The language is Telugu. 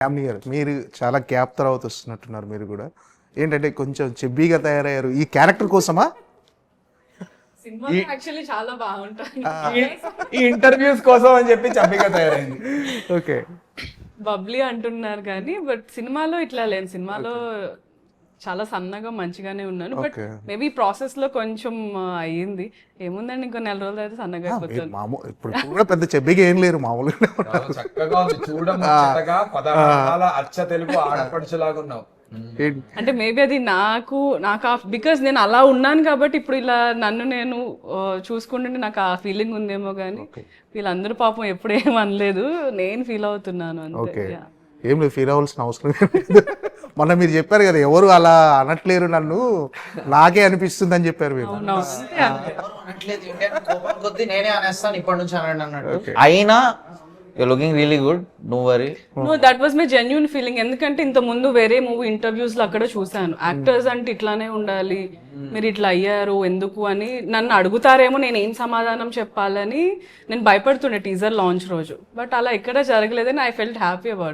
ఫ్యామిలీ గారు మీరు చాలా గ్యాప్ తర్వాత వస్తున్నట్టున్నారు. మీరు కూడా ఏంటంటే కొంచెం చెబ్బీగా తయారయ్యారు ఈ క్యారెక్టర్ కోసమా? సినిమా యాక్చువల్లీ చాలా బాగుంటుంది. ఈ ఇంటర్వ్యూస్ కోసం అని చెప్పి చబ్బిగా తయారైంది. ఓకే, బబ్లీ అంటున్నారు కానీ బట్ సినిమాలో ఇట్లా లేను. సినిమాలో చాలా సన్నగా మంచిగానే ఉన్నాను. But Okay. మేబీ ప్రాసెస్ లో కొంచెం అయ్యింది. ఏముందండి, ఇంకో నెల రోజులు అయితే సన్నగా అయిపోతుంది. మామూలు ఇప్పుడు కూడా పెద్ద చెబ్బీగా ఏం లేరు, మామూలుగా చాలా చక్కగా ఉంది, చూడముచ్చటగా పదహారాల అచ్చ తెలుగు ఆడపడుచులాగా ఉన్నావు. అంటే మేబీ అది నాకు బికాస్ నేను అలా ఉన్నాను కాబట్టి ఇప్పుడు ఇలా నన్ను నేను చూసుకుంటుంటే నాకు ఆ ఫీలింగ్ ఉందేమో కానీ వీళ్ళందరూ పాపం ఎప్పుడు ఏం అనలేదు, నేను ఫీల్ అవుతున్నాను అంతే. ఓకే, ఏం లేదు, ఫీల్ అవ్వాల్సిన అవసరం లేదు. మొన్న మీరు చెప్పారు కదా, ఎవరు అలా అనట్లేరు నన్ను, నాకే అనిపిస్తుంది అని చెప్పారు మీరు. అనట్లేదు, కోపం కొద్దీ నేనే అనేస్తాను ఇప్పటి నుంచి అనండి అన్నట్టు. అయినా you looking really good, no worry. No, that was my genuine feeling. ఎందుకంటే ఇంత ముందు వేరే మూవీ ఇంటర్వ్యూస్ లో అక్కడ చూసాను, యాక్టర్స్ అంటే ఇట్లానే ఉండాలి, మీరు ఇట్లా అయ్యారు ఎందుకు అని నన్ను అడుగుతారేమో, నేను ఏం సమాధానం చెప్పాలని నేను భయపడుతుండే టీజర్ లాంచ్ రోజు. బట్ అలా ఎక్కడ జరగలేదని ఐ ఫెల్ట్ హ్యాపీ అబౌట్.